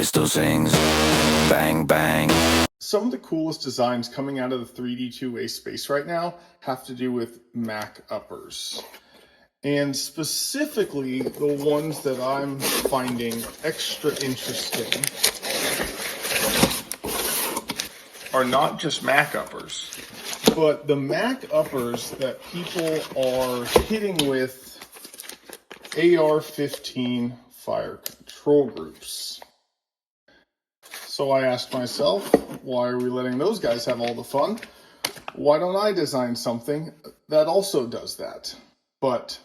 pistol sings, bang, bang. Some of the coolest designs coming out of the 3D two-way space right now have to do with Mac uppers. And specifically, the ones that I'm finding extra interesting are not just Mac uppers, but the Mac uppers that people are hitting with AR-15 fire control groups. So I asked myself, why are we letting those guys have all the fun? Why don't I design something that also does that? But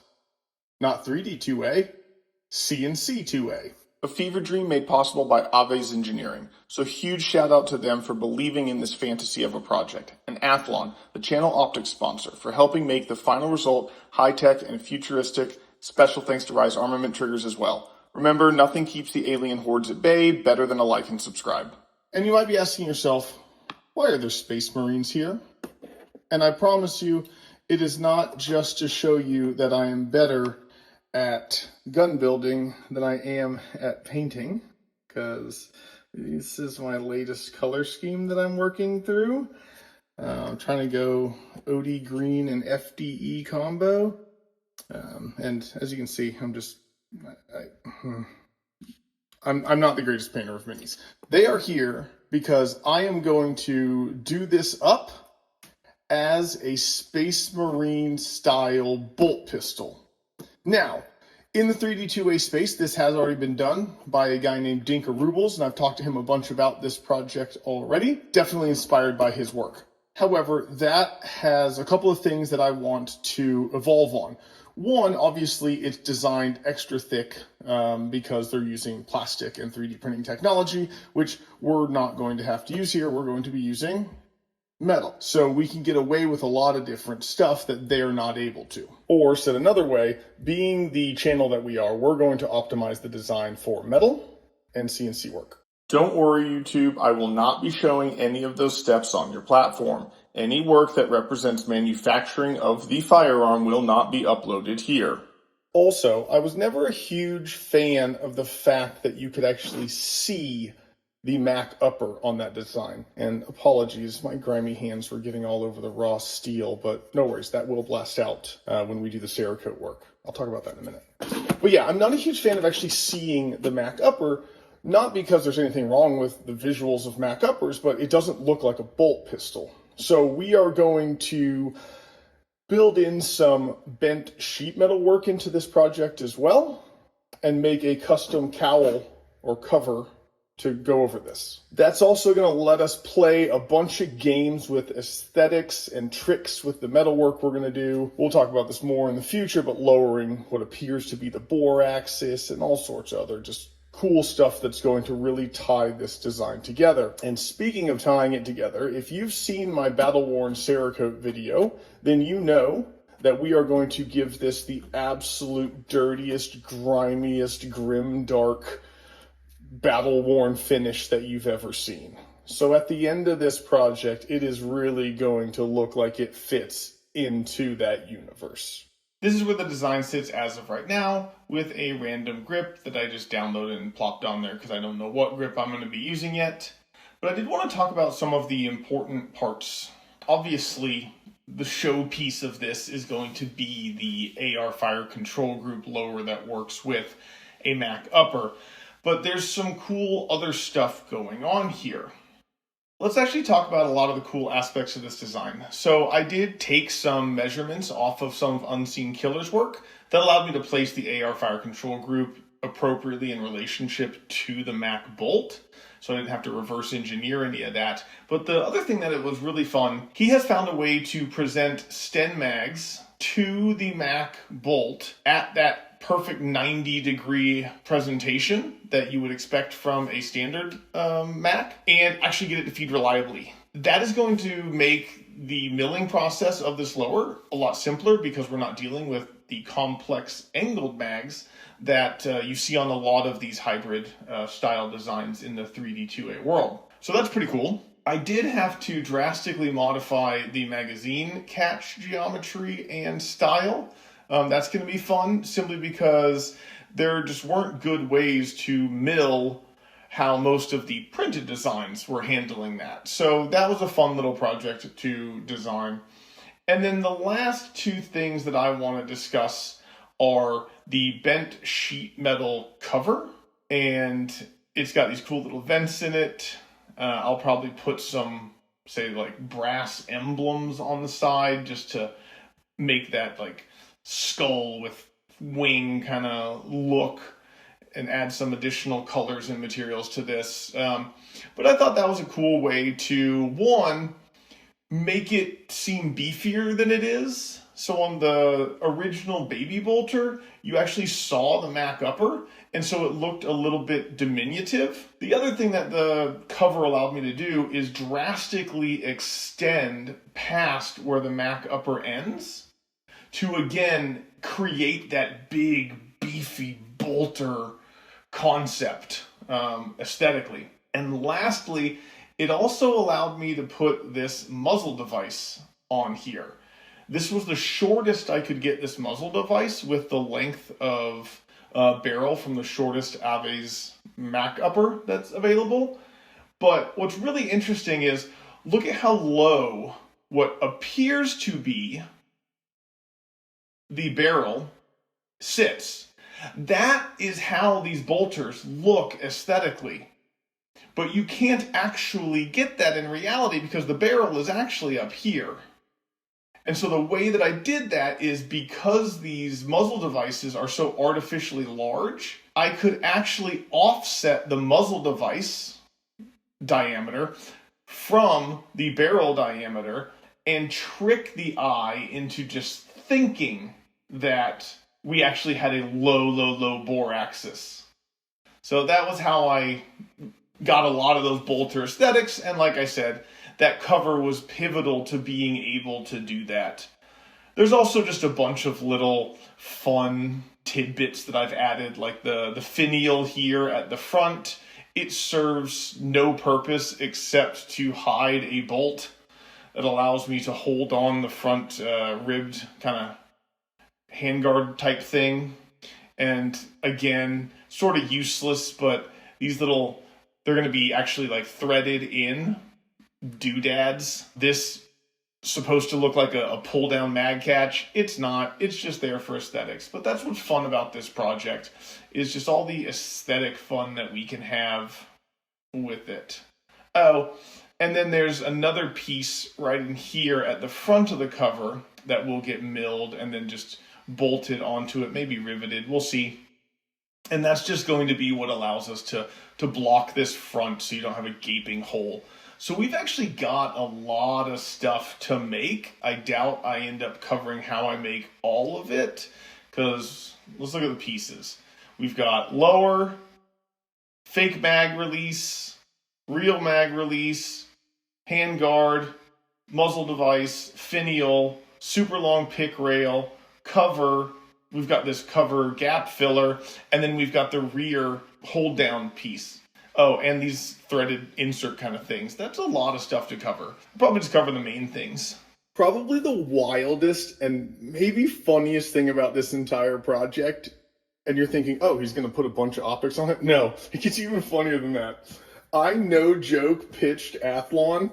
not 3D 2A, CNC 2A. A fever dream made possible by Aves Engineering. So huge shout out to them for believing in this fantasy of a project. And Athlon, the channel optic sponsor, for helping make the final result high-tech and futuristic. Special thanks to Rise Armament Triggers as well. Remember, nothing keeps the alien hordes at bay better than a like and subscribe. And you might be asking yourself, why are there Space Marines here? And I promise you, it is not just to show you that I am better at gun building than I am at painting, because this is my latest color scheme that I'm working through. I'm trying to go OD green and FDE combo. And as you can see, I'm not the greatest painter of minis. They are here because I am going to do this up as a Space Marine style bolt pistol. Now, in the 3D 2A space, this has already been done by a guy named Dinka Rubles, and I've talked to him a bunch about this project already. Definitely inspired by his work. However, that has a couple of things that I want to evolve on. One, obviously, it's designed extra thick because they're using plastic and 3D printing technology, which we're not going to have to use here. We're going to be using metal. So we can get away with a lot of different stuff that they're not able to. Or said another way, being the channel that we are, we're going to optimize the design for metal and CNC work. Don't worry, YouTube, I will not be showing any of those steps on your platform. Any work that represents manufacturing of the firearm will not be uploaded here. Also, I was never a huge fan of the fact that you could actually see the Mac upper on that design. And apologies, my grimy hands were getting all over the raw steel, but no worries, that will blast out when we do the Cerakote work. I'll talk about that in a minute. But yeah, I'm not a huge fan of actually seeing the Mac upper, not because there's anything wrong with the visuals of Mac uppers, but it doesn't look like a bolt pistol. So we are going to build in some bent sheet metal work into this project as well, and make a custom cowl or cover to go over this. That's also going to let us play a bunch of games with aesthetics and tricks with the metal work we're going to do. We'll talk about this more in the future, but lowering what appears to be the bore axis and all sorts of other just cool stuff that's going to really tie this design together. And speaking of tying it together, if you've seen my battle-worn Cerakote video, then you know that we are going to give this the absolute dirtiest, grimiest, grim, dark, battle-worn finish that you've ever seen. So at the end of this project, it is really going to look like it fits into that universe. This is where the design sits as of right now, with a random grip that I just downloaded and plopped on there because I don't know what grip I'm going to be using yet. But I did want to talk about some of the important parts. Obviously, the showpiece of this is going to be the AR fire control group lower that works with a Mac upper. But there's some cool other stuff going on here. Let's actually talk about a lot of the cool aspects of this design. So I did take some measurements off of some of Unseen Killer's work that allowed me to place the AR fire control group appropriately in relationship to the Mac bolt. So I didn't have to reverse engineer any of that. But the other thing that it was really fun, he has found a way to present Sten mags to the Mac bolt at that perfect 90-degree presentation that you would expect from a standard Mac, and actually get it to feed reliably. That is going to make the milling process of this lower a lot simpler because we're not dealing with the complex angled mags that you see on a lot of these hybrid style designs in the 3D 2A world. So that's pretty cool. I did have to drastically modify the magazine catch geometry and style. That's going to be fun simply because there just weren't good ways to mill how most of the printed designs were handling that. So that was a fun little project to design. And then the last two things that I want to discuss are the bent sheet metal cover, and it's got these cool little vents in it. I'll probably put some, say, like brass emblems on the side just to make that like skull with wing kind of look and add some additional colors and materials to this. But I thought that was a cool way to, one, make it seem beefier than it is. So on the original Baby Bolter, you actually saw the Mac upper, and so it looked a little bit diminutive. The other thing that the cover allowed me to do is drastically extend past where the Mac upper ends to, again, create that big, beefy bolter concept aesthetically. And lastly, it also allowed me to put this muzzle device on here. This was the shortest I could get this muzzle device with the length of barrel from the shortest Ave's Mac upper that's available. But what's really interesting is, look at how low what appears to be the barrel sits. That is how these bolters look aesthetically. But you can't actually get that in reality because the barrel is actually up here. And so the way that I did that is, because these muzzle devices are so artificially large, I could actually offset the muzzle device diameter from the barrel diameter and trick the eye into just thinking that we actually had a low bore axis. So that was how I got a lot of those bolter aesthetics, and like I said, that cover was pivotal to being able to do that. There's also just a bunch of little fun tidbits that I've added, like the finial here at the front. It serves no purpose except to hide a bolt. It allows me to hold on the front ribbed kind of handguard type thing. And again, sort of useless, but these little, they're going to be actually like threaded in doodads. This supposed to look like a pull down mag catch. It's not. It's just there for aesthetics. But that's what's fun about this project, is just all the aesthetic fun that we can have with it. Oh, and then there's another piece right in here at the front of the cover that will get milled and then just bolted onto it, maybe riveted. We'll see. And that's just going to be what allows us to block this front so you don't have a gaping hole. So we've actually got a lot of stuff to make. I doubt I end up covering how I make all of it, because let's look at the pieces. We've got lower, fake mag release, real mag release, handguard, muzzle device, finial, super long pick rail, cover. We've got this cover gap filler, and then we've got the rear hold down piece. Oh, and these threaded insert kind of things. That's a lot of stuff to cover. I'll probably just cover the main things. Probably the wildest and maybe funniest thing about this entire project, and you're thinking, oh, he's going to put a bunch of optics on it? No, it gets even funnier than that. I, no joke, pitched Athlon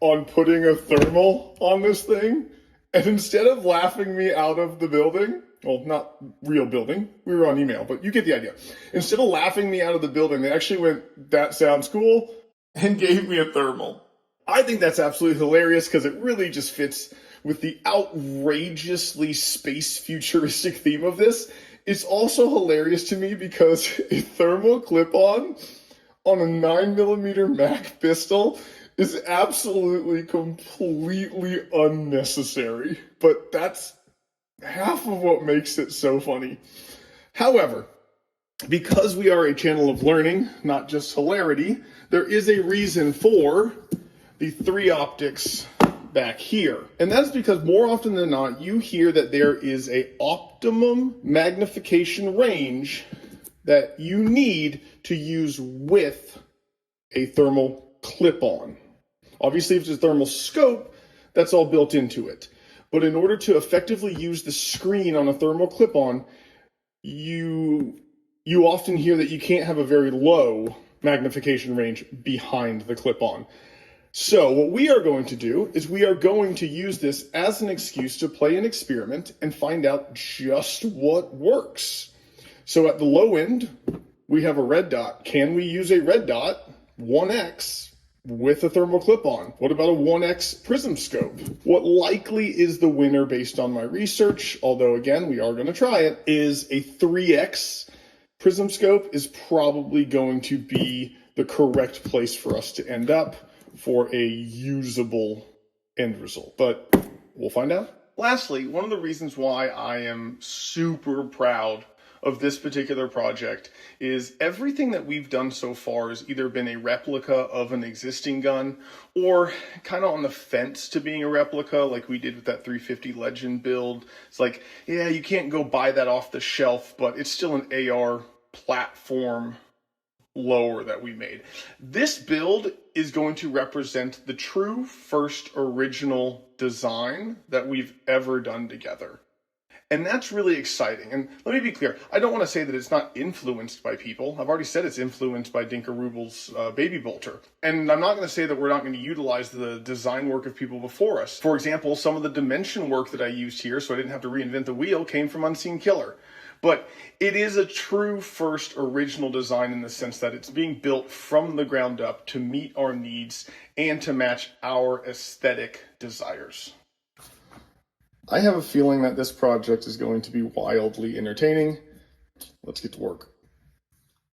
on putting a thermal on this thing, and instead of laughing me out of the building, well, not real building, we were on email, but you get the idea. Instead of laughing me out of the building, they actually went, that sounds cool, and gave me a thermal. I think that's absolutely hilarious because it really just fits with the outrageously space futuristic theme of this. It's also hilarious to me because a thermal clip-on a 9mm Mac pistol is absolutely, completely unnecessary. But that's half of what makes it so funny. However, because we are a channel of learning, not just hilarity, there is a reason for the 3 optics back here. And that's because more often than not, you hear that there is a optimum magnification range that you need to use with a thermal clip-on. Obviously, if it's a thermal scope, that's all built into it. But in order to effectively use the screen on a thermal clip-on, you you often hear that you can't have a very low magnification range behind the clip-on. So what we are going to do is we are going to use this as an excuse to play an experiment and find out just what works. So at the low end, we have a red dot. Can we use a red dot, 1x, with a thermal clip-on? What about a 1x prism scope? What likely is the winner based on my research, although again, we are going to try it, is a 3x prism scope is probably going to be the correct place for us to end up for a usable end result. But we'll find out. Lastly, one of the reasons why I am super proud of this particular project is everything that we've done so far has either been a replica of an existing gun or kind of on the fence to being a replica, like we did with that 350 Legend build. It's like, yeah, you can't go buy that off the shelf, but it's still an AR platform lower that we made. This build is going to represent the true first original design that we've ever done together. And that's really exciting. And let me be clear, I don't want to say that it's not influenced by people. I've already said it's influenced by Dinka Rubel's Baby Bolter. And I'm not going to say that we're not going to utilize the design work of people before us. For example, some of the dimension work that I used here, so I didn't have to reinvent the wheel, came from Unseen Killer. But it is a true first original design in the sense that it's being built from the ground up to meet our needs and to match our aesthetic desires. I have a feeling that this project is going to be wildly entertaining. Let's get to work.